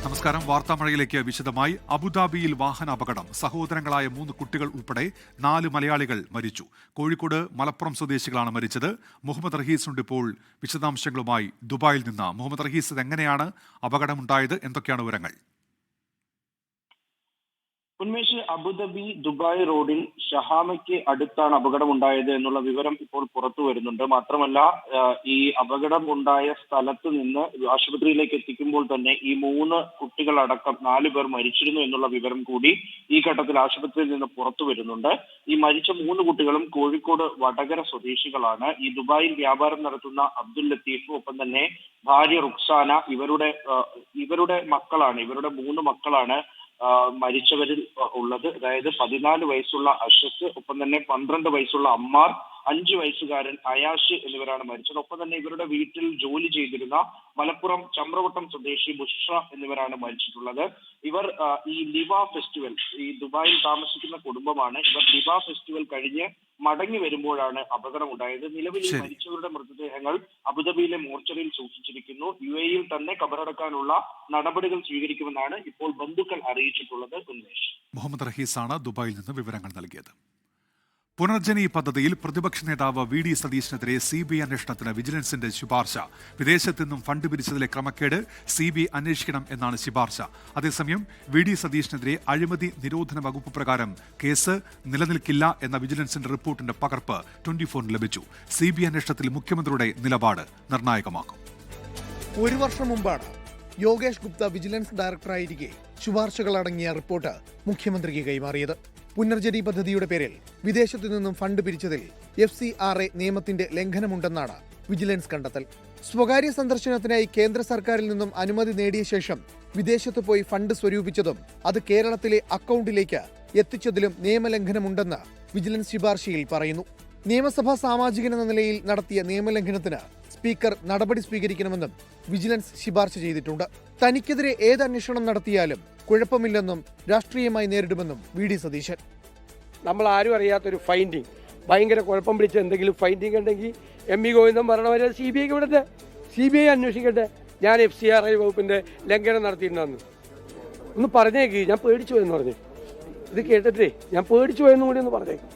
നമസ്കാരം. വാർത്താമഴയിലേക്ക് വിശദമായി. അബുദാബിയിൽ വാഹന അപകടം. സഹോദരങ്ങളായ 3 കുട്ടികൾ ഉൾപ്പെടെ 4 മലയാളികൾ മരിച്ചു. കോഴിക്കോട്, മലപ്പുറം സ്വദേശികളാണ് മരിച്ചത്. മുഹമ്മദ് റഹീസ് ഉണ്ട് ഇപ്പോൾ വിശദാംശങ്ങളുമായി ദുബായിൽ നിന്ന്. മുഹമ്മദ് റഹീസ്, എങ്ങനെയാണ് അപകടമുണ്ടായത്? എന്തൊക്കെയാണ് വിവരങ്ങൾ? ഉന്മേഷ്, അബുദാബി ദുബായ് റോഡിൽ ഷഹാമയ്ക്ക് അടുത്താണ് അപകടമുണ്ടായത് എന്നുള്ള വിവരം ഇപ്പോൾ പുറത്തു വരുന്നുണ്ട്. മാത്രമല്ല, ഈ അപകടം ഉണ്ടായ സ്ഥലത്ത് നിന്ന് ആശുപത്രിയിലേക്ക് എത്തിക്കുമ്പോൾ തന്നെ ഈ 3 കുട്ടികളടക്കം 4 പേർ മരിച്ചിരുന്നു എന്നുള്ള വിവരം കൂടി ഈ ഘട്ടത്തിൽ ആശുപത്രിയിൽ നിന്ന് പുറത്തു വരുന്നുണ്ട്. ഈ മരിച്ച 3 കുട്ടികളും കോഴിക്കോട് വടകര സ്വദേശികളാണ്. ഈ ദുബായിൽ വ്യാപാരം നടത്തുന്ന അബ്ദുൽ ലത്തീഫ്, ഒപ്പം തന്നെ ഭാര്യ റുക്സാന, ഇവരുടെ മക്കളാണ്. ഇവരുടെ 3 മക്കളാണ് മരിച്ചവരിൽ ഉള്ളത്. അതായത് 14 വയസ്സുള്ള അഷത്ത്, ഒപ്പം തന്നെ 12 വയസ്സുള്ള അമ്മാർ, 5 വയസ്സുകാരൻ അയാഷ് എന്നിവരാണ് മരിച്ചത്. ഒപ്പം തന്നെ ഇവരുടെ വീട്ടിൽ ജോലി ചെയ്തിരുന്ന മലപ്പുറം ചമ്രവട്ടം സ്വദേശി ബുഷ്ര എന്നിവരാണ് മരിച്ചിട്ടുള്ളത്. ഇവർ ഈ ലിവ ഫെസ്റ്റിവൽ, ഈ ദുബായിൽ താമസിക്കുന്ന കുടുംബമാണ്. ഇവർ ലിവ ഫെസ്റ്റിവൽ കഴിഞ്ഞ് മടങ്ങി വരുമ്പോഴാണ് അപകടം ഉണ്ടായത്. നിലവിൽ ഈ മരിച്ചവരുടെ മൃതദേഹങ്ങൾ അബുദാബിയിലെ മോർച്ചറിയിൽ സൂക്ഷിച്ചിരിക്കുന്നു. UAE-യിൽ തന്നെ കബറടക്കാനുള്ള നടപടികൾ സ്വീകരിക്കുമെന്നാണ് ഇപ്പോൾ ബന്ധുക്കൾ അറിയിച്ചിട്ടുള്ളത്. ഉന്മേഷ്, മുഹമ്മദ് റഹീസാണ് ദുബായിൽ നിന്ന് വിവരങ്ങൾ നൽകിയത്. പുനർജനി പദ്ധതിയിൽ പ്രതിപക്ഷ നേതാവ് VD സതീശനെതിരെ CBI അന്വേഷണത്തിന് വിജിലൻസിന്റെ ശുപാർശ. വിദേശത്തു നിന്നും ഫണ്ട് പിരിച്ചതിലെ ക്രമക്കേട് CBI അന്വേഷിക്കണം എന്നാണ് ശുപാർശ. അതേസമയം VD സതീശനെതിരെ അഴിമതി നിരോധന വകുപ്പ് പ്രകാരം കേസ് നിലനിൽക്കില്ല എന്ന വിജിലൻസിന്റെ റിപ്പോർട്ടിന്റെ പകർപ്പ് 24 ലഭിച്ചു. CBI അന്വേഷണത്തിൽ മുഖ്യമന്ത്രിയുടെ നിലപാട് നിർണായകമാക്കും. 1 വർഷം മുമ്പാണ് യോഗേഷ് ഗുപ്ത വിജിലൻസ് ഡയറക്ടറായിരിക്കെ ശുപാർശകളടങ്ങിയ റിപ്പോർട്ട് മുഖ്യമന്ത്രിക്ക് കൈമാറിയത്. പുനർജനി പദ്ധതിയുടെ പേരിൽ വിദേശത്തു നിന്നും ഫണ്ട് പിരിച്ചതിൽ FCRA നിയമത്തിന്റെ ലംഘനമുണ്ടെന്നാണ് വിജിലൻസ് കണ്ടെത്തൽ. സ്വകാര്യ സന്ദർശനത്തിനായി കേന്ദ്ര സർക്കാരിൽ നിന്നും അനുമതി നേടിയ ശേഷം വിദേശത്ത് പോയി ഫണ്ട് സ്വരൂപിച്ചതും അത് കേരളത്തിലെ അക്കൗണ്ടിലേക്ക് എത്തിച്ചതിലും നിയമലംഘനമുണ്ടെന്ന് വിജിലൻസ് ശുപാർശയിൽ പറയുന്നു. നിയമസഭാ സാമാജികനെന്ന നിലയിൽ നടത്തിയ നിയമലംഘനത്തിന് സ്പീക്കർ നടപടി സ്വീകരിക്കണമെന്നും വിജിലൻസ് ശുപാർശ ചെയ്തിട്ടുണ്ട്. തനിക്കെതിരെ ഏത് അന്വേഷണം നടത്തിയാലും കുഴപ്പമില്ലെന്നും രാഷ്ട്രീയമായി നേരിടുമെന്നും VD സതീശൻ. നമ്മൾ ആരും അറിയാത്തൊരു ഫൈൻഡിങ്, ഭയങ്കര കുഴപ്പം പിടിച്ച എന്തെങ്കിലും ഫൈൻഡിങ് ഉണ്ടെങ്കിൽ MV ഗോവിന്ദൻ പറഞ്ഞവരെ CBIക്ക് വിടട്ടെ, CBI അന്വേഷിക്കട്ടെ. ഞാൻ FCRA വകുപ്പിന്റെ ലംഘനം നടത്തിയിട്ടുണ്ടെന്ന് ഒന്ന് പറഞ്ഞേക്ക്. ഞാൻ പേടിച്ചു പോയെന്ന് പറഞ്ഞു. ഇത് കേട്ടിട്ടേ ഞാൻ പേടിച്ചു പോയെന്നും കൂടി ഒന്ന് പറഞ്ഞേക്ക്.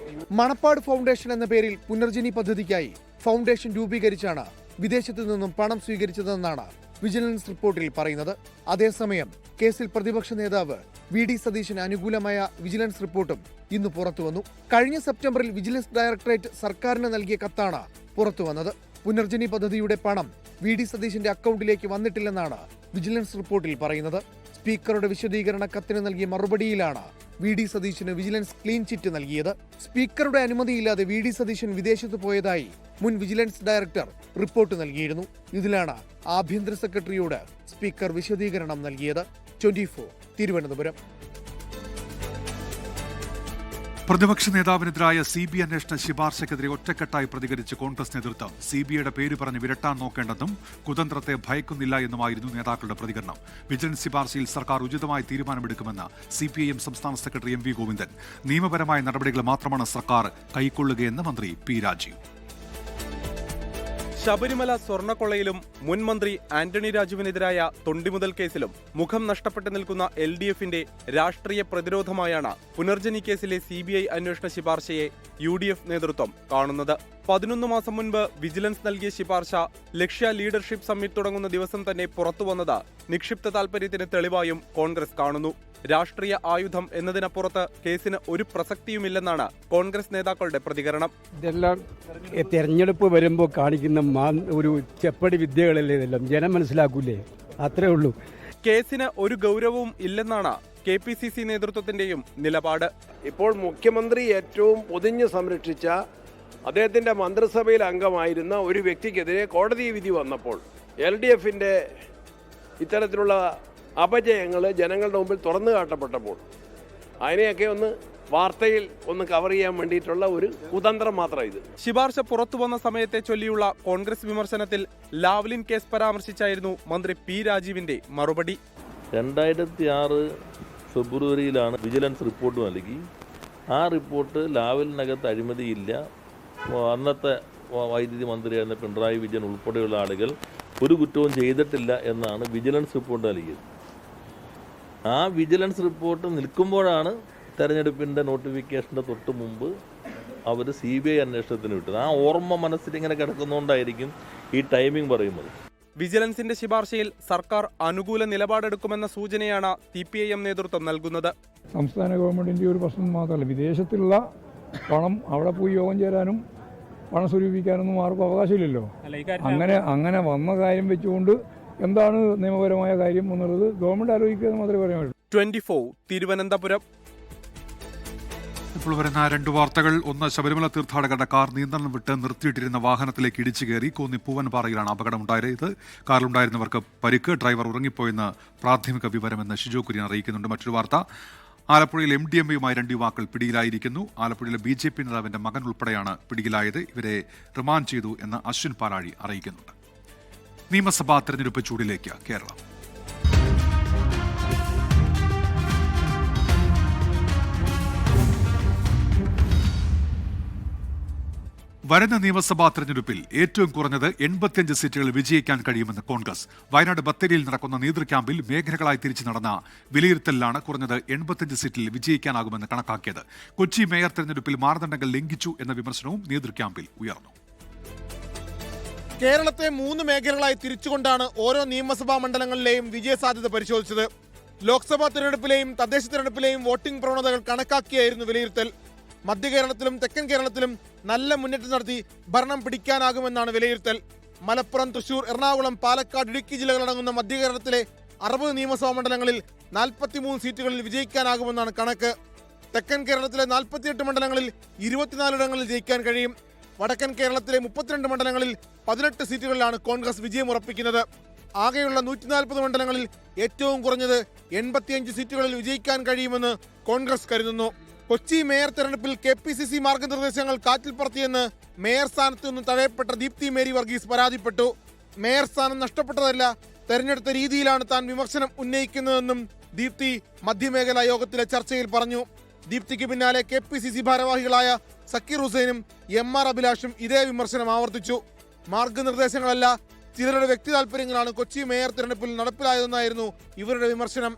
മണപ്പാട് ഫൗണ്ടേഷൻ എന്ന പേരിൽ പുനർജനി പദ്ധതിക്കായി ഫൗണ്ടേഷൻ രൂപീകരിച്ചാണ് വിദേശത്തു നിന്നും പണം സ്വീകരിച്ചതെന്നാണ് വിജിലൻസ് റിപ്പോർട്ടിൽ പറയുന്നത്. അതേസമയം കേസിൽ പ്രതിപക്ഷ നേതാവ് VD സതീശന് അനുകൂലമായ വിജിലൻസ് റിപ്പോർട്ടും ഇന്ന് പുറത്തുവന്നു. കഴിഞ്ഞ സെപ്റ്റംബറിൽ വിജിലൻസ് ഡയറക്ടറേറ്റ് സർക്കാരിന് നൽകിയ കത്താണ് പുറത്തുവന്നത്. പുനർജനി പദ്ധതിയുടെ പണം VD സതീശന്റെ അക്കൗണ്ടിലേക്ക് വന്നിട്ടില്ലെന്നാണ് വിജിലൻസ് റിപ്പോർട്ടിൽ പറയുന്നത്. സ്പീക്കറുടെ വിശദീകരണ കത്തിന് നൽകിയ മറുപടിയിലാണ് VD സതീശന് വിജിലൻസ് ക്ലീൻ ചിറ്റ് നൽകിയത്. സ്പീക്കറുടെ അനുമതിയില്ലാതെ VD സതീശൻ വിദേശത്ത് പോയതായി മുൻ വിജിലൻസ് ഡയറക്ടർ റിപ്പോർട്ട് നൽകിയിരുന്നു. ഇതിലാണ് ആഭ്യന്തര സെക്രട്ടറിയോട് സ്പീക്കർ വിശദീകരണം നൽകിയത്. 24 തിരുവനന്തപുരം. പ്രതിപക്ഷ നേതാവിനെതിരായ CBI അന്വേഷണ ശുപാർശയ്ക്കെതിരെ ഒറ്റക്കെട്ടായി പ്രതികരിച്ച് കോൺഗ്രസ് നേതൃത്വം. CBIയുടെ പേര് പറഞ്ഞ് വിരട്ടാൻ നോക്കേണ്ടെന്നും കുതന്ത്രത്തെ ഭയക്കുന്നില്ല എന്നുമായിരുന്നു നേതാക്കളുടെ പ്രതികരണം. വിജിലൻസ് ശുപാർശയിൽ സർക്കാർ ഉചിതമായ തീരുമാനമെടുക്കുമെന്ന് CPIM സംസ്ഥാന സെക്രട്ടറി MV ഗോവിന്ദൻ. നിയമപരമായ നടപടികൾ മാത്രമാണ് സർക്കാർ കൈക്കൊള്ളുകയെന്ന് മന്ത്രി P രാജീവ്. ശബരിമല സ്വർണ്ണക്കൊള്ളയിലും മുൻ മന്ത്രി ആന്റണി രാജുവിനെതിരായ തൊണ്ടിമുതൽ കേസിലും മുഖം നഷ്ടപ്പെട്ടു നിൽക്കുന്ന LDFന്റെ രാഷ്ട്രീയ പ്രതിരോധമായാണ് പുനർജനി കേസിലെ CBI അന്വേഷണ ശുപാർശയെ UDF നേതൃത്വം കാണുന്നത്. 11 മാസം മുൻപ് വിജിലൻസ് നൽകിയ ശുപാർശ ലക്ഷ്യ ലീഡർഷിപ്പ് സമ്മിറ്റ് തുടങ്ങുന്ന ദിവസം തന്നെ പുറത്തുവന്നത് നിക്ഷിപ്ത താൽപര്യത്തിന് തെളിവായും കോൺഗ്രസ് കാണുന്നു. രാഷ്ട്രീയ ആയുധം എന്നതിനപ്പുറത്ത് കേസിന് ഒരു പ്രസക്തിയുമില്ലെന്നാണ് കോൺഗ്രസ് നേതാക്കളുടെ പ്രതികരണം. ഇതെല്ലാം തെരഞ്ഞെടുപ്പ് വരുമ്പോൾ കാണിക്കുന്ന ഒരു ചെപ്പടി വിദ്യകളല്ലേ, ഇതെല്ലാം ജനം മനസ്സിലാക്കൂലേ, അത്രേ ഉള്ളൂ. കേസിന് ഒരു ഗൗരവവും ഇല്ലെന്നാണ് KPCC നേതൃത്വത്തിന്റെയും നിലപാട്. ഇപ്പോൾ മുഖ്യമന്ത്രി ഏറ്റവും പൊതിഞ്ഞ് സംരക്ഷിച്ച അദ്ദേഹത്തിന്റെ മന്ത്രിസഭയിൽ അംഗമായിരുന്ന ഒരു വ്യക്തിക്കെതിരെ കോടതി വിധി വന്നപ്പോൾ LDFന്റെ ഇത്തരത്തിലുള്ള അപജയങ്ങൾ ജനങ്ങളുടെ മുമ്പിൽ തുറന്നു കാട്ടപ്പെട്ടപ്പോൾ അതിനെയൊക്കെ ഒന്ന് വാർത്തയിൽ ഒന്ന് കവർ ചെയ്യാൻ വേണ്ടിയിട്ടുള്ള ഒരു കുതന്ത്രം മാത്രം ഇത്. ശുപാർശ പുറത്തുവന്ന സമയത്തെ ചൊല്ലിയുള്ള കോൺഗ്രസ് വിമർശനത്തിൽ ലാവ്ലിൻ കേസ് പരാമർശിച്ചായിരുന്നു മന്ത്രി P രാജീവിന്റെ മറുപടി. 2006 ഫെബ്രുവരിയിലാണ് വിജിലൻസ് റിപ്പോർട്ട് നൽകി. ആ റിപ്പോർട്ട് ലാവലിനകത്ത് അഴിമതിയില്ല, അന്നത്തെ വൈദ്യുതി മന്ത്രിയായിരുന്ന പിണറായി വിജയൻ ഉൾപ്പെടെയുള്ള ആളുകൾ ഒരു കുറ്റവും ചെയ്തിട്ടില്ല എന്നാണ് വിജിലൻസ് റിപ്പോർട്ട് നൽകിയത്. ആ വിജിലൻസ് റിപ്പോർട്ട് നിൽക്കുമ്പോഴാണ് തെരഞ്ഞെടുപ്പിൻ്റെ നോട്ടിഫിക്കേഷൻ്റെ തൊട്ട് മുമ്പ് അവർ CBI അന്വേഷണത്തിന് വിട്ടത്. ആ ഓർമ്മ മനസ്സിൽ ഇങ്ങനെ കിടക്കുന്നതുകൊണ്ടായിരിക്കും ഈ ടൈമിംഗ് പറയുന്നത്. വിജിലൻസിന്റെ ശുപാർശയിൽ സർക്കാർ അനുകൂല നിലപാടെടുക്കുമെന്ന സൂചനയാണ് CPIM നേതൃത്വം നൽകുന്നത്. സംസ്ഥാന ഗവൺമെൻറ്റിൻ്റെ ഒരു പ്രശ്നം മാത്രമല്ല, വിദേശത്തുള്ള പണം അവിടെ പോയി യോഗം ചേരാനും പണം സ്വരൂപിക്കാനൊന്നും ആർക്കും അവകാശമില്ലല്ലോ. അങ്ങനെ വന്ന കാര്യം വെച്ചുകൊണ്ട് എന്താണ് നിയമപരമായ കാര്യം എന്നുള്ളത് ഗവൺമെൻറ് ആലോചിക്കുക മാത്രമേ പറയാൻ പറ്റൂ. 24 തിരുവനന്തപുരം. ഇപ്പോൾ വരുന്ന 2 വാർത്തകൾ. ഒന്ന്, ശബരിമല തീർത്ഥാടകരുടെ കാർ നിയന്ത്രണം വിട്ട് നിർത്തിയിട്ടിരുന്ന വാഹനത്തിലേക്ക് ഇടിച്ചു കയറി കോന്നി പൂവൻപാറയിലാണ് അപകടമുണ്ടായത്. കാറിലുണ്ടായിരുന്നവർക്ക് പരിക്ക്. ഡ്രൈവർ ഉറങ്ങിപ്പോയെന്ന് പ്രാഥമിക വിവരമെന്ന് ഷിജോ കുര്യൻ അറിയിക്കുന്നുണ്ട്. മറ്റൊരു വാർത്ത, ആലപ്പുഴയിൽ MDMA-യുമായി 2 യുവാക്കൾ പിടിയിലായിരിക്കുന്നു. ആലപ്പുഴയിലെ BJP നേതാവിന്റെ മകൻ ഉൾപ്പെടെയാണ് പിടിയിലായത്. ഇവരെ റിമാൻഡ് ചെയ്തു എന്ന് അശ്വിൻ പാലാഴി അറിയിക്കുന്നുണ്ട്. നിയമസഭാ തെരഞ്ഞെടുപ്പ് ചൂടിലേക്ക് കേരളം. വരുന്ന നിയമസഭാ തെരഞ്ഞെടുപ്പിൽ ഏറ്റവും കുറഞ്ഞത് 85 സീറ്റുകളിൽ വിജയിക്കാൻ കഴിയുമെന്ന് കോൺഗ്രസ്. വയനാട് ബത്തേരിയിൽ നടക്കുന്ന നേതൃ ക്യാമ്പിൽ മേഖലകളായി തിരിച്ചു നടന്ന വിലയിരുത്തലിലാണ് കുറഞ്ഞത് 85 സീറ്റിൽ വിജയിക്കാനാകുമെന്ന് കണക്കാക്കിയത്. കൊച്ചി മേയർ തെരഞ്ഞെടുപ്പിൽ മാനദണ്ഡങ്ങൾ ലംഘിച്ചു എന്ന വിമർശനവും നേതൃ ക്യാമ്പിൽ ഉയർന്നു. കേരളത്തെ 3 മേഖലകളായി തിരിച്ചുകൊണ്ടാണ് ഓരോ നിയമസഭാ മണ്ഡലങ്ങളിലെയും വിജയസാധ്യത പരിശോധിച്ചത്. ലോക്സഭാ തെരഞ്ഞെടുപ്പിലെയും തദ്ദേശ തെരഞ്ഞെടുപ്പിലെയും വോട്ടിംഗ് പ്രവണതകൾ കണക്കാക്കിയായിരുന്നു വിലയിരുത്തൽ. മധ്യ കേരളത്തിലും തെക്കൻ കേരളത്തിലും നല്ല മുന്നേറ്റം നടത്തി ഭരണം പിടിക്കാനാകുമെന്നാണ് വിലയിരുത്തൽ. മലപ്പുറം, തൃശൂർ, എറണാകുളം, പാലക്കാട്, ഇടുക്കി ജില്ലകളടങ്ങുന്ന മധ്യ കേരളത്തിലെ 60 നിയമസഭാ മണ്ഡലങ്ങളിൽ 43 സീറ്റുകളിൽ വിജയിക്കാനാകുമെന്നാണ് കണക്ക്. തെക്കൻ കേരളത്തിലെ 48 മണ്ഡലങ്ങളിൽ 24 ഇടങ്ങളിൽ ജയിക്കാൻ കഴിയും. വടക്കൻ കേരളത്തിലെ 32 മണ്ഡലങ്ങളിൽ 18 സീറ്റുകളിലാണ് കോൺഗ്രസ് വിജയമുറപ്പിക്കുന്നത്. ആകെയുള്ള 140 മണ്ഡലങ്ങളിൽ ഏറ്റവും കുറഞ്ഞത് 85 സീറ്റുകളിൽ വിജയിക്കാൻ കഴിയുമെന്ന് കോൺഗ്രസ് കരുതുന്നു. കൊച്ചി മേയർ തെരഞ്ഞെടുപ്പിൽ KPCC മാർഗനിർദ്ദേശങ്ങൾ കാറ്റിൽ പറത്തിയെന്ന് മേയർ സ്ഥാനത്ത് നിന്ന് തഴയപ്പെട്ട ദീപ്തി മേരി വർഗീസ് പരാതിപ്പെട്ടു. മേയർ സ്ഥാനം നഷ്ടപ്പെട്ടതല്ല, തെരഞ്ഞെടുത്ത രീതിയിലാണ് താൻ വിമർശനം ഉന്നയിക്കുന്നതെന്നും ദീപ്തി മധ്യമേഖലാ യോഗത്തിലെ ചർച്ചയിൽ പറഞ്ഞു. ദീപ്തിക്ക് പിന്നാലെ KPCC ഭാരവാഹികളായ സക്കീർ ഹുസൈനും MR അഭിലാഷും ഇതേ വിമർശനം ആവർത്തിച്ചു. മാർഗനിർദ്ദേശങ്ങളല്ല, ചിലരുടെ വ്യക്തി താൽപര്യങ്ങളാണ് കൊച്ചി മേയർ തെരഞ്ഞെടുപ്പിൽ നടപ്പിലായതെന്നായിരുന്നു ഇവരുടെ വിമർശനം.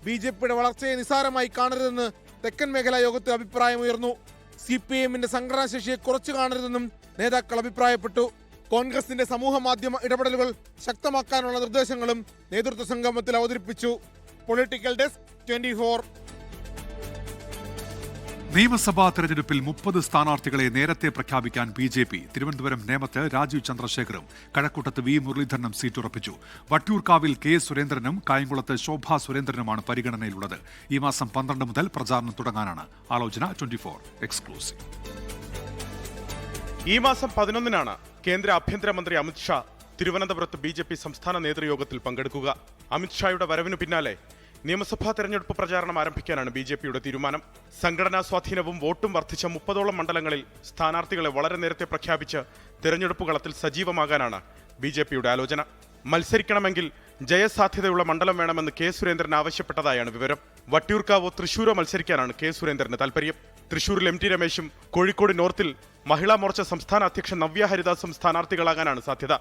BJPയുടെ വളർച്ചയെ നിസാരമായി കാണരുതെന്ന് തെക്കൻ മേഖലാ യോഗത്തിൽ അഭിപ്രായമുയർന്നു. CPIM-ന്റെ സംഘടനാശേഷിയെ കുറച്ചു കാണരുതെന്നും നേതാക്കൾ അഭിപ്രായപ്പെട്ടു. കോൺഗ്രസിന്റെ സമൂഹ മാധ്യമ ഇടപെടലുകൾ ശക്തമാക്കാനുള്ള നിർദ്ദേശങ്ങളും നേതൃത്വ സംഗമത്തിൽ അവതരിപ്പിച്ചു. Political desk 24. നിയമസഭാ തെരഞ്ഞെടുപ്പിൽ 30 സ്ഥാനാർത്ഥികളെ നേരത്തെ പ്രഖ്യാപിക്കാൻ BJP. തിരുവനന്തപുരം നേമത്ത് രാജീവ് ചന്ദ്രശേഖറും കഴക്കൂട്ടത്ത് V മുരളീധരനും സീറ്റ് ഉറപ്പിച്ചു. വട്ടിയൂർക്കാവിൽ K സുരേന്ദ്രനും കായംകുളത്ത് ശോഭാ സുരേന്ദ്രനുമാണ് പരിഗണനയിലുള്ളത്. ഈ മാസം 12 മുതൽ പ്രചാരണം തുടങ്ങാനാണ് ആലോചന. 24 എക്സ്ക്ലൂസീവ്. ഈ മാസം 11-നാണ് കേന്ദ്ര ആഭ്യന്തരമന്ത്രി അമിത്ഷാ തിരുവനന്തപുരത്ത് BJP സംസ്ഥാന നേതൃയോഗത്തിൽ പങ്കെടുക്കുക. അമിത്ഷായുടെ വരവിനു പിന്നാലെ നിയമസഭാ തെരഞ്ഞെടുപ്പ് പ്രചാരണം ആരംഭിക്കാനാണ് BJPയുടെ തീരുമാനം. സംഘടനാ സ്വാധീനവും വോട്ടും വർദ്ധിച്ച 30ഓളം മണ്ഡലങ്ങളിൽ സ്ഥാനാർത്ഥികളെ വളരെ നേരത്തെ പ്രഖ്യാപിച്ച് തെരഞ്ഞെടുപ്പ് കളത്തിൽ സജീവമാകാനാണ് BJPയുടെ ആലോചന. മത്സരിക്കണമെങ്കിൽ ജയസാധ്യതയുള്ള മണ്ഡലം വേണമെന്ന് K സുരേന്ദ്രൻ ആവശ്യപ്പെട്ടതായാണ് വിവരം. വട്ടിയൂർക്കാവോ തൃശൂരോ മത്സരിക്കാനാണ് K സുരേന്ദ്രന് താൽപര്യം. തൃശൂരിൽ MT രമേശും കോഴിക്കോട് നോർത്തിൽ മഹിളാ മോർച്ച സംസ്ഥാന അധ്യക്ഷൻ നവ്യ ഹരിദാസും സ്ഥാനാർത്ഥികളാകാനാണ് സാധ്യത.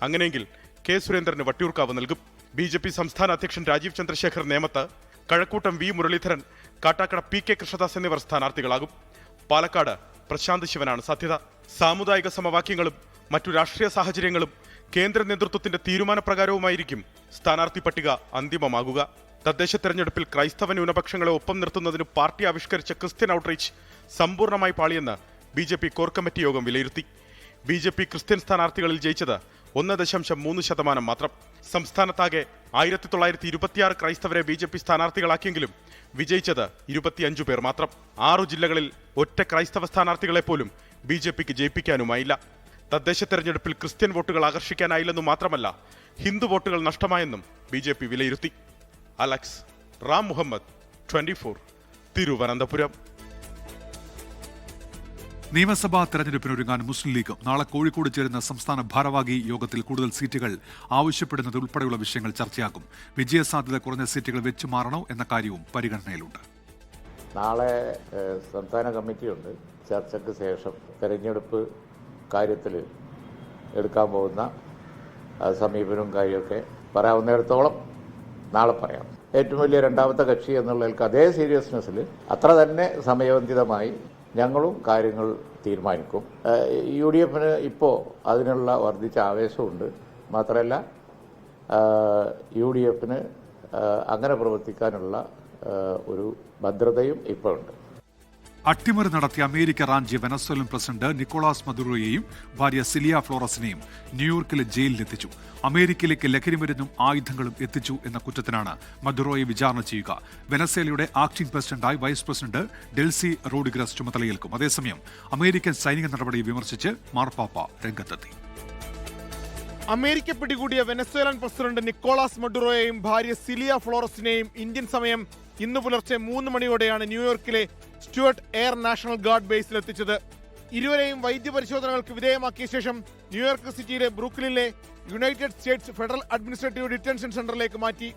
അങ്ങനെയെങ്കിൽ K സുരേന്ദ്രന് വട്ടിയൂർക്കാവ് നൽകും. BJP സംസ്ഥാന അധ്യക്ഷൻ രാജീവ് ചന്ദ്രശേഖർ നേമത്ത്, കഴക്കൂട്ടം V മുരളീധരൻ, കാട്ടാക്കട PK കൃഷ്ണദാസ് എന്നിവർ സ്ഥാനാർത്ഥികളാകും. പാലക്കാട് പ്രശാന്ത് ശിവനാണ് സാധ്യത. സാമുദായിക സമവാക്യങ്ങളും മറ്റു രാഷ്ട്രീയ സാഹചര്യങ്ങളും കേന്ദ്ര നേതൃത്വത്തിന്റെ തീരുമാനപ്രകാരവുമായിരിക്കും സ്ഥാനാർത്ഥി പട്ടിക അന്തിമമാകുക. തദ്ദേശ തെരഞ്ഞെടുപ്പിൽ ക്രൈസ്തവ ന്യൂനപക്ഷങ്ങളെ ഒപ്പം നിർത്തുന്നതിന് പാർട്ടി ആവിഷ്കരിച്ച ക്രിസ്ത്യൻ ഔട്ട്റീച്ച് സമ്പൂർണ്ണമായി പാളിയെന്ന് BJP കോർ കമ്മിറ്റി യോഗം വിലയിരുത്തി. BJP ക്രിസ്ത്യൻ സ്ഥാനാർത്ഥികളിൽ ജയിച്ചത് 1.3% മാത്രം. സംസ്ഥാനത്താകെ 1926 ക്രൈസ്തവരെ BJP സ്ഥാനാർത്ഥികളാക്കിയെങ്കിലും വിജയിച്ചത് 25 പേർ മാത്രം. 6 ജില്ലകളിൽ ഒറ്റ ക്രൈസ്തവ സ്ഥാനാർത്ഥികളെ പോലും BJPക്ക് ജയിപ്പിക്കാനുമായില്ല. തദ്ദേശ തെരഞ്ഞെടുപ്പിൽ ക്രിസ്ത്യൻ വോട്ടുകൾ ആകർഷിക്കാനായില്ലെന്നു മാത്രമല്ല, ഹിന്ദു വോട്ടുകൾ നഷ്ടമായെന്നും BJP വിലയിരുത്തി. അലക്സ് റാം മുഹമ്മദ്, 24 തിരുവനന്തപുരം. നിയമസഭാ തെരഞ്ഞെടുപ്പിനൊരുങ്ങാൻ മുസ്ലിം ലീഗ്. നാളെ കോഴിക്കോട് ചേരുന്ന സംസ്ഥാന ഭാരവാഹി യോഗത്തിൽ കൂടുതൽ സീറ്റുകൾ ആവശ്യപ്പെടുന്നത് ഉൾപ്പെടെയുള്ള വിഷയങ്ങൾ ചർച്ചയാക്കും. വിജയസാധ്യത കുറഞ്ഞ സീറ്റുകൾ വെച്ചു മാറണോ എന്ന കാര്യവും പരിഗണനയിലുണ്ട്. നാളെ സംസ്ഥാന കമ്മിറ്റിയുണ്ട്. ചർച്ചയ്ക്ക് ശേഷം തെരഞ്ഞെടുപ്പ് കാര്യത്തിൽ എടുക്കാൻ പോകുന്ന സമീപനവും കാര്യമൊക്കെ പറയാവുന്നിടത്തോളം നാളെ പറയാം. ഏറ്റവും വലിയ രണ്ടാമത്തെ കക്ഷി എന്നുള്ളതിൽ അതേ സീരിയസ്നെസ്സിൽ അത്ര തന്നെ സമയബന്ധിതമായി ഞങ്ങളും കാര്യങ്ങൾ തീരുമാനിക്കും. UDF ഇപ്പോൾ അതിനുള്ള വർദ്ധിച്ച ആവേശമുണ്ട്. മാത്രമല്ല UDF അങ്ങനെ പ്രവർത്തിക്കാനുള്ള ഒരു ഭദ്രതയും ഇപ്പോൾ ഉണ്ട്. അട്ടിമറി നടത്തിയ അമേരിക്ക റാഞ്ചിയ വെനസ്വേലൻ പ്രസിഡന്റ് നിക്കോളാസ് മദുറോയെയും ഭാര്യ സിലിയ ഫ്ലോറസിനെയും ന്യൂയോർക്കിലെ ജയിലിലെത്തിച്ചു. അമേരിക്കയിലേക്ക് ലഹരിമരുന്നും ആയുധങ്ങളും എത്തിച്ചു എന്ന കുറ്റത്തിനാണ് മദുറോയെ വിചാരണ ചെയ്യുക. വെനസ്വേലയുടെ ആക്ടിംഗ് പ്രസിഡന്റായി വൈസ് പ്രസിഡന്റ് ഡെൽസി റോഡ്രിഗസ് ചുമതലയേൽക്കും. അതേസമയം അമേരിക്കൻ സൈനിക നടപടി വിമർശിച്ച് മാർപ്പാപ്പ രംഗത്തെത്തി. അമേരിക്ക പിടികൂടിയ വെനസ്വേലൻ പ്രസിഡന്റ് നിക്കോളാസ് മഡുറോയെയും ഭാര്യ സിലിയ ഫ്ലോറസിനെയും ഇന്ത്യൻ സമയം ഇന്ന് പുലർച്ചെ 3 മണിയോടെയാണ് ന്യൂയോർക്കിലെ സ്റ്റുവർട്ട് എയർ നാഷണൽ ഗാർഡ് ബേസിലെത്തിച്ചത്. ഇരുവരെയും വൈദ്യപരിശോധനകൾക്ക് വിധേയമാക്കിയ ശേഷം ന്യൂയോർക്ക് സിറ്റിയിലെ ബ്രൂക്ലിനിലെ United States federal administrative detention സെന്ററിലേക്ക് മാറ്റി.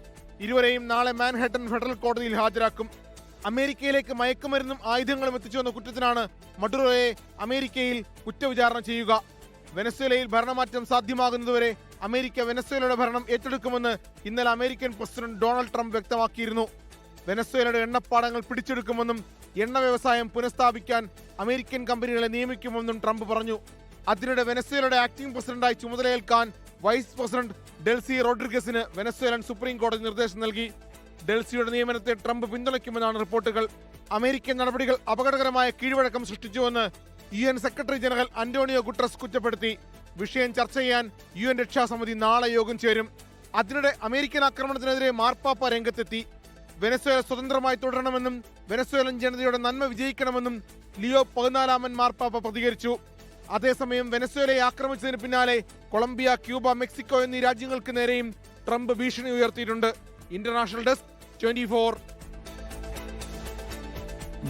ഇരുവരെയും നാളെ മാൻഹാട്ടൻ ഫെഡറൽ കോടതിയിൽ ഹാജരാക്കും. അമേരിക്കയിലേക്ക് മയക്കുമരുന്നും ആയുധങ്ങളും എത്തിച്ചുവെന്ന കുറ്റത്തിനാണ് മഡുറോയെ അമേരിക്കയിൽ കുറ്റവിചാരണ ചെയ്യുക. വെനസ്വേലയിൽ ഭരണമാറ്റം സാധ്യമാകുന്നതുവരെ അമേരിക്ക വെനസ്വേലയുടെ ഭരണം ഏറ്റെടുക്കുമെന്ന് ഇന്നലെ അമേരിക്കൻ പ്രസിഡന്റ് ഡൊണാൾഡ് ട്രംപ് വ്യക്തമാക്കിയിരുന്നു. വെനസ്വേലയുടെ എണ്ണപ്പാടങ്ങൾ പിടിച്ചെടുക്കുമെന്നും എണ്ണ വ്യവസായം പുനഃസ്ഥാപിക്കാൻ അമേരിക്കൻ കമ്പനികളെ നിയമിക്കുമെന്നും ട്രംപ് പറഞ്ഞു. അതിനിടെ വെനസ്വേലയുടെ ആക്ടിംഗ് പ്രസിഡന്റായി ചുമതലയേൽക്കാൻ വൈസ് പ്രസിഡന്റ് ഡെൽസി റോഡ്രിഗസിന് വെനസ്വേലൻ സുപ്രീം കോടതി നിർദ്ദേശം നൽകി. ഡെൽസിയുടെ നിയമനത്തെ ട്രംപ് പിന്തുണയ്ക്കുമെന്നാണ് റിപ്പോർട്ടുകൾ. അമേരിക്കൻ നടപടികൾ അപകടകരമായ കീഴ്വഴക്കം സൃഷ്ടിച്ചുവെന്ന് UN secretary general Antonio Guterres കുറ്റപ്പെടുത്തി. വിഷയം ചർച്ച ചെയ്യാൻ UN രക്ഷാസമിതി നാളെ യോഗം ചേരും. അതിനിടെ അമേരിക്കൻ ആക്രമണത്തിനെതിരെ മാർപ്പാപ്പ രംഗത്തെത്തി. വെനസ്വേല സ്വതന്ത്രമായി തുടരണമെന്നും വെനസ്വേലൻ ജനതയുടെ നന്മ വിജയിക്കണമെന്നും ലിയോ 14 മാർപ്പാപ്പ പ്രതികരിച്ചു. അതേസമയം വെനസ്വേലയെ ആക്രമിച്ചതിന് പിന്നാലെ കൊളംബിയ, ക്യൂബ, മെക്സിക്കോ എന്നീ രാജ്യങ്ങൾക്ക് നേരെയും ട്രംപ് ഭീഷണി ഉയർത്തിയിട്ടുണ്ട്. International desk 24.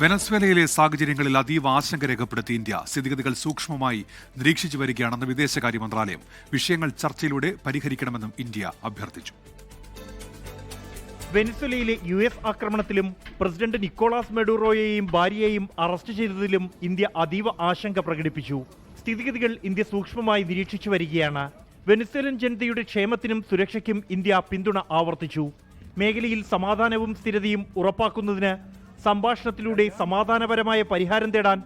വെനസ്വേലയിലെ സാഹചര്യങ്ങളിൽ അതീവ ആശങ്ക രേഖപ്പെടുത്തി ഇന്ത്യ. സ്ഥിതിഗതികൾ സൂക്ഷ്മമായി നിരീക്ഷിച്ചു വരികയാണെന്ന് വിദേശകാര്യ മന്ത്രാലയം. വിഷയങ്ങൾ ചർച്ചയിലൂടെ പരിഹരിക്കണമെന്നും ഇന്ത്യ അഭ്യർത്ഥിച്ചു. വെനസ്വേലയിലെ US ആക്രമണത്തിലും പ്രസിഡന്റ് നിക്കോളാസ് മഡുറോയെയും ഭാര്യയെയും അറസ്റ്റ് ചെയ്തതിലും ഇന്ത്യ അതീവ ആശങ്ക പ്രകടിപ്പിച്ചു. സ്ഥിതിഗതികൾ ഇന്ത്യ സൂക്ഷ്മമായി നിരീക്ഷിച്ചു വരികയാണ്. വെനസ്വേലൻ ജനതയുടെ ക്ഷേമത്തിനും സുരക്ഷയ്ക്കും ഇന്ത്യ പിന്തുണ ആവർത്തിച്ചു. മേഖലയിൽ സമാധാനവും സ്ഥിരതയും ഉറപ്പാക്കുന്നതിന് സംഭാഷണത്തിലൂടെ സമാധാനപരമായ പരിഹാരം തേടാൻ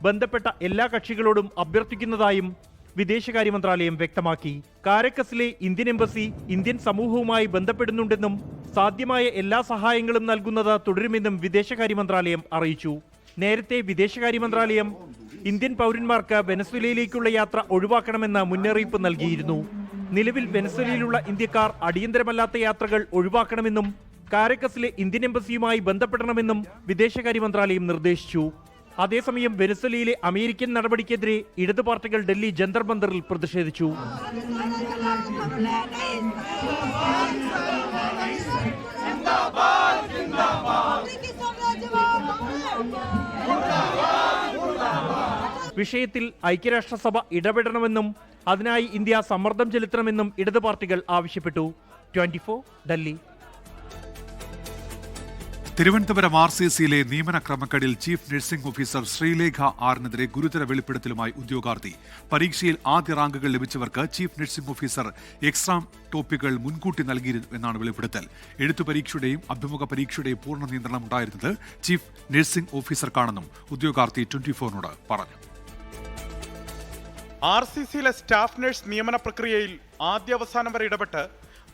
ബന്ധപ്പെട്ട എല്ലാ കക്ഷികളോടും അഭ്യർത്ഥിക്കുന്നതായും വിദേശകാര്യ മന്ത്രാലയം വ്യക്തമാക്കി. കാരക്കസിലെ ഇന്ത്യൻ എംബസി ഇന്ത്യൻ സമൂഹവുമായി ബന്ധപ്പെടുന്നുണ്ടെന്നും സാധ്യമായ എല്ലാ സഹായങ്ങളും നൽകുന്നത് തുടരുമെന്നും വിദേശകാര്യ മന്ത്രാലയം അറിയിച്ചു. നേരത്തെ വിദേശകാര്യ മന്ത്രാലയം ഇന്ത്യൻ പൗരന്മാർക്ക് വെനസ്വേലയിലേക്കുള്ള യാത്ര ഒഴിവാക്കണമെന്ന് മുന്നറിയിപ്പ് നൽകിയിരുന്നു. നിലവിൽ വെനസ്വേലയിലുള്ള ഇന്ത്യക്കാർ അടിയന്തരമല്ലാത്ത യാത്രകൾ ഒഴിവാക്കണമെന്നും കാരക്കസിലെ ഇന്ത്യൻ എംബസിയുമായി ബന്ധപ്പെടണമെന്നും വിദേശകാര്യ മന്ത്രാലയം നിർദ്ദേശിച്ചു. അതേസമയം വെനസ്വേലയിലെ അമേരിക്കൻ നടപടിക്കെതിരെ ഇടതു പാർട്ടികൾ ഡൽഹി ജന്തർ മന്ദറിൽ പ്രതിഷേധിച്ചു. വിഷയത്തിൽ ഐക്യരാഷ്ട്രസഭ ഇടപെടണമെന്നും അതിനായി ഇന്ത്യ സമ്മർദ്ദം ചെലുത്തണമെന്നും ഇടതു പാർട്ടികൾ ആവശ്യപ്പെട്ടു. 24 ഡൽഹി. തിരുവനന്തപുരം RCCയിലെ നിയമന ക്രമക്കേടിൽ ചീഫ് നഴ്സിംഗ് ഓഫീസർ ശ്രീലേഖ ആറിനെതിരെ ഗുരുതര വെളിപ്പെടുത്തലുമായി ഉദ്യോഗാർത്ഥി. പരീക്ഷയിൽ ആദ്യ റാങ്കുകൾ ലഭിച്ചവർക്ക് ചീഫ് നഴ്സിംഗ് ഓഫീസർ എക്സാം ടോപ്പിക്കുകൾ മുൻകൂട്ടി നൽകിയിരുന്നു എന്നാണ് വെളിപ്പെടുത്തൽ. എഴുത്തു പരീക്ഷയുടെയും അഭിമുഖ പരീക്ഷയുടെയും പൂർണ്ണ നിയന്ത്രണം ഉണ്ടായിരുന്നത് ചീഫ് നഴ്സിംഗ് ഓഫീസർക്കാണെന്നും ഉദ്യോഗാർത്ഥി 24നോട് പറഞ്ഞു. RCCയിലെ സ്റ്റാഫ് നഴ്സ് നിയമന പ്രക്രിയയിൽ ആദ്യാവസാനം വരെ ഇടപെട്ട്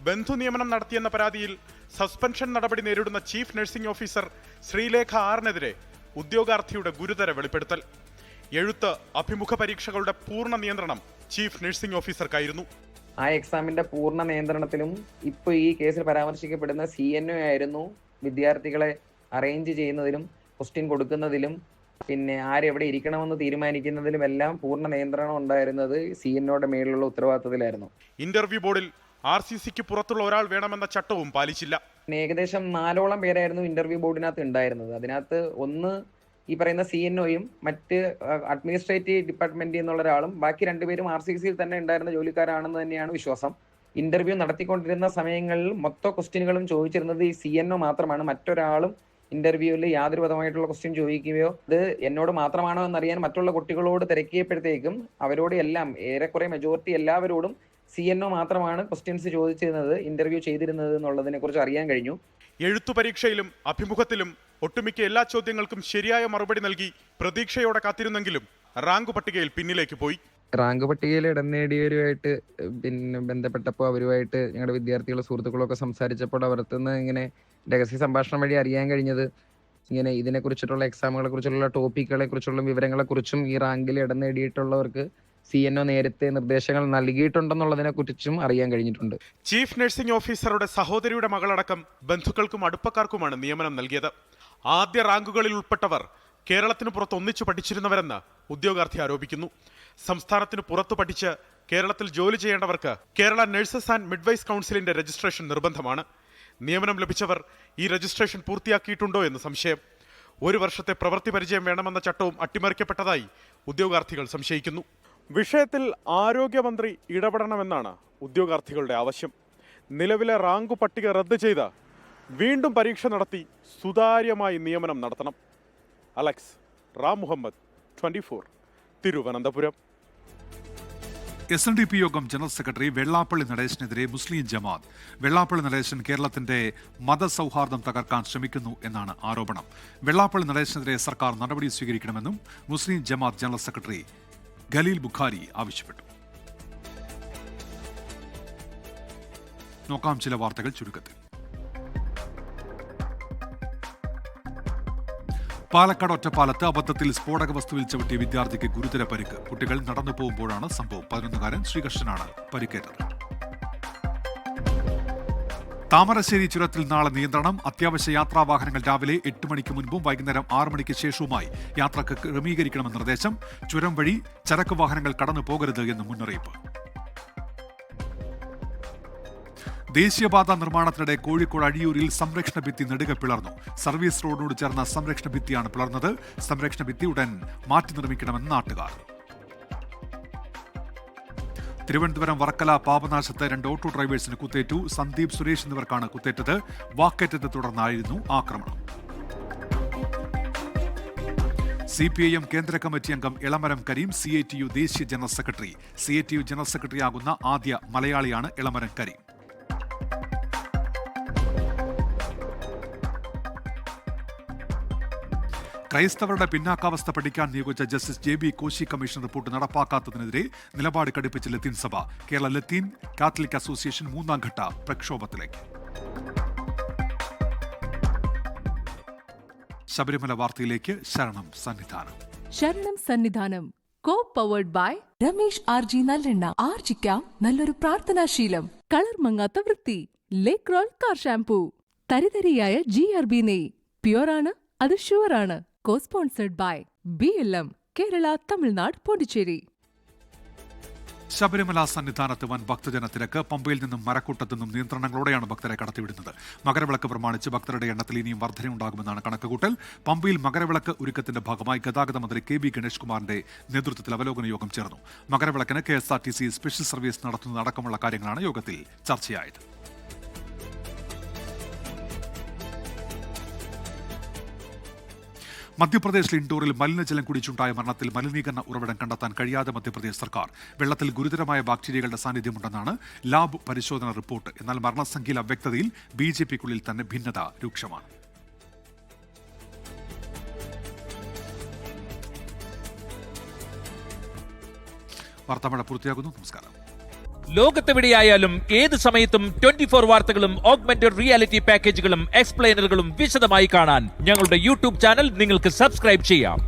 ബന്ധു നിയമനം നടത്തിയെന്ന പരാതിയിൽ സസ്പെൻഷൻ നടപടി നേരിടുന്ന ചീഫ് നഴ്സിംഗ് ഓഫീസർ ശ്രീലേഖ ആറിനെതിരെ ഉദ്യോഗാർത്ഥിയുടെ ഗുരുതര വെളിപ്പെടുത്തൽ. എഴുത്ത്, അഭിമുഖ പരീക്ഷകളുടെ പൂർണ്ണ നിയന്ത്രണം ചീഫ് നഴ്സിംഗ് ഓഫീസർക്കായിരുന്നു. ആ എക്സാമിന്റെ പൂർണ്ണ നിയന്ത്രണത്തിലും ഇപ്പോൾ ഈ കേസിൽ പരാമർശിക്കപ്പെടുന്ന CNO ആയിരുന്നു വിദ്യാർത്ഥികളെ അറേഞ്ച് ചെയ്യുന്നതിലും ക്വസ്റ്റ്യൻ കൊടുക്കുന്നതിലും പിന്നെ ആരെവിടെ ഇരിക്കണമെന്ന് തീരുമാനിക്കുന്നതിലും എല്ലാം പൂർണ്ണ നിയന്ത്രണം ഉണ്ടായിരുന്നത് CNOയുടെ മേലുള്ള ഉത്തരവാദിത്തത്തിലായിരുന്നു. ഇന്റർവ്യൂ ബോർഡിൽ RCCക്ക് പുറത്തുള്ള ഒരാൾ വേണമെന്ന ചട്ടവും പാലിച്ചില്ല. ഏകദേശം 4ഓളം പേരായിരുന്നു ഇന്റർവ്യൂ ബോർഡിനകത്ത് ഉണ്ടായിരുന്നത്. അതിനകത്ത് ഒന്ന് ഈ പറയുന്ന CNOയും മറ്റ് അഡ്മിനിസ്ട്രേറ്റീവ് ഡിപ്പാർട്ട്മെന്റിൽ നിന്നുള്ള ഒരാളും, ബാക്കി 2 പേരും RCCയിൽ തന്നെ ഉണ്ടായിരുന്ന ജോലിക്കാരാണെന്ന് തന്നെയാണ് വിശ്വാസം. ഇന്റർവ്യൂ നടത്തിക്കൊണ്ടിരുന്ന സമയങ്ങളിൽ മൊത്തം ക്വസ്റ്റ്യനുകളും ചോദിച്ചിരുന്നത് ഈ CNO മാത്രമാണ്. മറ്റൊരാളും ഇന്റർവ്യൂവിൽ യാതൊരു വിധമായിട്ടുള്ള ക്വസ്റ്റ്യൻ ചോദിക്കുകയോ ഇത് എന്നോട് മാത്രമാണോ എന്നറിയാൻ മറ്റുള്ള കുട്ടികളോട് തിരക്കിയപ്പോഴത്തേക്കും അവരോട് എല്ലാം ഏറെക്കുറെ മെജോറിറ്റി എല്ലാവരോടും CNO മാത്രമാണ് ക്വസ്റ്റ്യൻസ് ചോദിച്ചിരുന്നത്, ഇന്റർവ്യൂ ചെയ്തിരുന്നത് എന്നുള്ളതിനെ കുറിച്ച് അറിയാൻ കഴിഞ്ഞു. എഴുത്തു പരീക്ഷയിലും അഭിമുഖത്തിലും ഒട്ടുമിക്ക എല്ലാ ചോദ്യങ്ങൾക്കും ശരിയായ മറുപടി നൽകി പ്രതീക്ഷയോടെ കാത്തിരുന്നെങ്കിലും റാങ്ക് പട്ടികയിൽ പിന്നിലേക്ക് പോയി. റാങ്ക് പട്ടികയിൽ ഇടം നേടിയവരുമായിട്ട് പിന്നെ ബന്ധപ്പെട്ടപ്പോൾ അവരുമായിട്ട് ഞങ്ങളുടെ വിദ്യാർത്ഥികളും സുഹൃത്തുക്കളൊക്കെ സംസാരിച്ചപ്പോൾ അവർത്തുനിന്ന് ഇങ്ങനെ രഹസ്യ സംഭാഷണം വഴി അറിയാൻ കഴിഞ്ഞത് ഇങ്ങനെ ഇതിനെക്കുറിച്ചിട്ടുള്ള എക്സാമുകളെ കുറിച്ചുള്ള ടോപ്പിക്കുകളെ കുറിച്ചുള്ള വിവരങ്ങളെക്കുറിച്ചും ഈ റാങ്കിൽ ഇടം നേടിയിട്ടുള്ളവർക്ക് CNO നേരത്തെ നിർദ്ദേശങ്ങൾ നൽകിയിട്ടുണ്ടെന്നുള്ളതിനെ കുറിച്ചും അറിയാൻ കഴിഞ്ഞിട്ടുണ്ട്. ചീഫ് നഴ്സിംഗ് ഓഫീസറുടെ സഹോദരിയുടെ മകളടക്കം ബന്ധുക്കൾക്കും അടുപ്പക്കാർക്കുമാണ് നിയമനം നൽകിയത്. ആദ്യ റാങ്കുകളിൽ ഉൾപ്പെട്ടവർ കേരളത്തിന് പുറത്ത് ഒന്നിച്ചു പഠിച്ചിരുന്നവരെന്ന് ഉദ്യോഗാർത്ഥി ആരോപിക്കുന്നു. സംസ്ഥാനത്തിന് പുറത്തു പഠിച്ച് കേരളത്തിൽ ജോലി ചെയ്യേണ്ടവർക്ക് കേരള നഴ്സസ് ആൻഡ് മിഡ്വൈസ് കൗൺസിലിന്റെ രജിസ്ട്രേഷൻ നിർബന്ധമാണ്. നിയമനം ലഭിച്ചവർ ഈ രജിസ്ട്രേഷൻ പൂർത്തിയാക്കിയിട്ടുണ്ടോ എന്ന് സംശയം. 1 വർഷത്തെ പ്രവൃത്തി പരിചയം വേണമെന്ന ചട്ടവും അട്ടിമറിക്കപ്പെട്ടതായി ഉദ്യോഗാർത്ഥികൾ സംശയിക്കുന്നു. വിഷയത്തിൽ ആരോഗ്യമന്ത്രി ഇടപെടണമെന്നാണ് ഉദ്യോഗാർത്ഥികളുടെ ആവശ്യം. നിലവിലെ റാങ്ക് പട്ടിക റദ്ദ് ചെയ്ത് വീണ്ടും പരീക്ഷ നടത്തി സുതാര്യമായി നിയമനം നടത്തണം. അലക്സ് റാം മുഹമ്മദ്, 24, തിരുവനന്തപുരം. SNDP യോഗം ജനറൽ സെക്രട്ടറി വെള്ളാപ്പള്ളി നടേശനെതിരെ മുസ്ലിം ജമാഅത്ത്. വെള്ളാപ്പള്ളി നടേശൻ കേരളത്തിന്റെ മതസൗഹാർദ്ദം തകർക്കാൻ ശ്രമിക്കുന്നു എന്നാണ് ആരോപണം. വെള്ളാപ്പള്ളി നടേശനെതിരെ സർക്കാർ നടപടി സ്വീകരിക്കണമെന്നും മുസ്ലിം ജമാഅത്ത് ജനറൽ സെക്രട്ടറി ഖലീൽ ബുഖാരി ആവശ്യപ്പെട്ടു. നോക്കാം ചില വാർത്തകൾ ചുരുക്കത്തിൽ. പാലക്കാട് ഒറ്റപ്പാലത്ത് അബദ്ധത്തിൽ സ്ഫോടക വസ്തുവിൽ ചവിട്ടിയ വിദ്യാർത്ഥിക്ക് ഗുരുതര പരിക്ക്. കുട്ടികൾ നടന്നു പോകുമ്പോഴാണ് സംഭവം. 11-കാരൻ ശ്രീകൃഷ്ണനാണ് പരിക്കേറ്റത്. താമരശ്ശേരി ചുരത്തിൽ നാളെ നിയന്ത്രണം. അത്യാവശ്യ യാത്രാ വാഹനങ്ങൾ രാവിലെ 8 മണിക്ക് മുൻപും വൈകുന്നേരം 6 മണിക്ക് ശേഷവുമായി യാത്രക്ക് ക്രമീകരിക്കണമെന്ന നിർദ്ദേശം. ചുരം വഴി ചരക്ക് വാഹനങ്ങൾ കടന്നു പോകരുത് എന്ന് മുന്നറിയിപ്പ്. ദേശീയപാത നിർമ്മാണത്തിനിടെ കോഴിക്കോട് അഴിയൂരിൽ സംരക്ഷണ ഭിത്തി നെടുകെ പിളർന്നു. സർവീസ് റോഡിനോട് ചേർന്ന സംരക്ഷണ ഭിത്തിയാണ് പിളർന്നത്. സംരക്ഷണ ഭിത്തി ഉടൻ മാറ്റി നിർമ്മിക്കണമെന്ന് നാട്ടുകാർ. തിരുവനന്തപുരം വർക്കല പാപനാശത്ത് 2 ഓട്ടോ ഡ്രൈവേഴ്സിന് കുത്തേറ്റു. സന്ദീപ്, സുരേഷ് എന്നിവർക്കാണ് കുത്തേറ്റത്. വാക്കേറ്റത്തെ തുടർന്നായിരുന്നു ആക്രമണം. CPIM കേന്ദ്ര കമ്മിറ്റി അംഗം എളമരം കരീം CITU ദേശീയ ജനറൽ സെക്രട്ടറി. CITU ജനറൽ സെക്രട്ടറിയാകുന്ന ആദ്യ മലയാളിയാണ് എളമരം കരീം. ക്രൈസ്തവരുടെ പിന്നാക്കാവസ്ഥ പഠിക്കാൻ നിയോഗിച്ച justice JB Koshy commission report നടപ്പാക്കാത്തതിനെതിരെ നിലപാട് കടുപ്പിച്ച ലത്തീൻ സഭ. കേരള ലത്തീൻ കാത്തലിക് അസോസിയേഷൻ 3ാം ഘട്ട പ്രക്ഷോഭത്തിലേക്ക്. ശബരിമല വാർത്തയിലേക്ക്. ശരണം സന്നിധാനം co powered by Ramesh RG നല്ലെണ്ണ. ആർജിക്കാം നല്ലൊരു പ്രാർത്ഥനാശീലം. കളർ മങ്ങാത്ത വൃത്തി. ലേക്രോൾ കാർ ഷാംപൂ. തരിതരിയായ GRB നെയ്. പ്യുവറാണ്, അത് ഷുവറാണ്. Co-sponsored by BLM, Kerala, Tamil Nadu, Pondicherry. Sabarimala സന്നിധാനത്ത് വൻ ഭക്തജനത്തിരക്ക്. പമ്പയിൽ നിന്നും മരക്കൂട്ടത്തു നിന്നും നിയന്ത്രണങ്ങളോടെയാണ് ഭക്തരെ കടത്തിവിടുന്നത്. മകരവിളക്ക് പ്രമാണിച്ച് ഭക്തരുടെ എണ്ണത്തിൽ ഇനിയും വർധനയുണ്ടാകുമെന്നാണ് കണക്കുകൂട്ടൽ. പമ്പയിൽ മകരവിളക്ക് ഒരുക്കത്തിന്റെ ഭാഗമായി ഗതാഗത മന്ത്രി KB ഗണേഷ് കുമാറിന്റെ നേതൃത്വത്തിൽ അവലോകന യോഗം ചേർന്നു. മകരവിളക്കിന് KSRTC സ്പെഷ്യൽ സർവീസ് നടത്തുന്നതടക്കമുള്ള കാര്യങ്ങളാണ് യോഗത്തിൽ ചർച്ചയായത്. മധ്യപ്രദേശിൽ ഇൻഡോറിൽ മലിനജലം കുടിച്ചുണ്ടായ മരണത്തിൽ മലിനീകരണ ഉറവിടം കണ്ടെത്താൻ കഴിയാതെ മധ്യപ്രദേശ് സർക്കാർ. വെള്ളത്തിൽ ഗുരുതരമായ ബാക്ടീരിയകളുടെ സാന്നിധ്യമുണ്ടെന്നാണ് ലാബ് പരിശോധന റിപ്പോർട്ട്. എന്നാൽ മരണസംഖ്യയിൽ അവ്യക്തതയിൽ BJPക്കുള്ളിൽ തന്നെ ഭിന്നത രൂക്ഷമാണ്. വാർത്താമഴ പൂർത്തിയാകുന്നു. നമസ്കാരം. ലോകത്തെവിടെയായാലും ഏത് സമയത്തും 24 വാർത്തകളും ഓഗ്മെന്റഡ് റിയാലിറ്റി പാക്കേജുകളും എക്സ്പ്ലെയിനറുകളും വിശദമായി കാണാൻ ഞങ്ങളുടെ YouTube ചാനൽ നിങ്ങൾക്ക് സബ്സ്ക്രൈബ് ചെയ്യാം.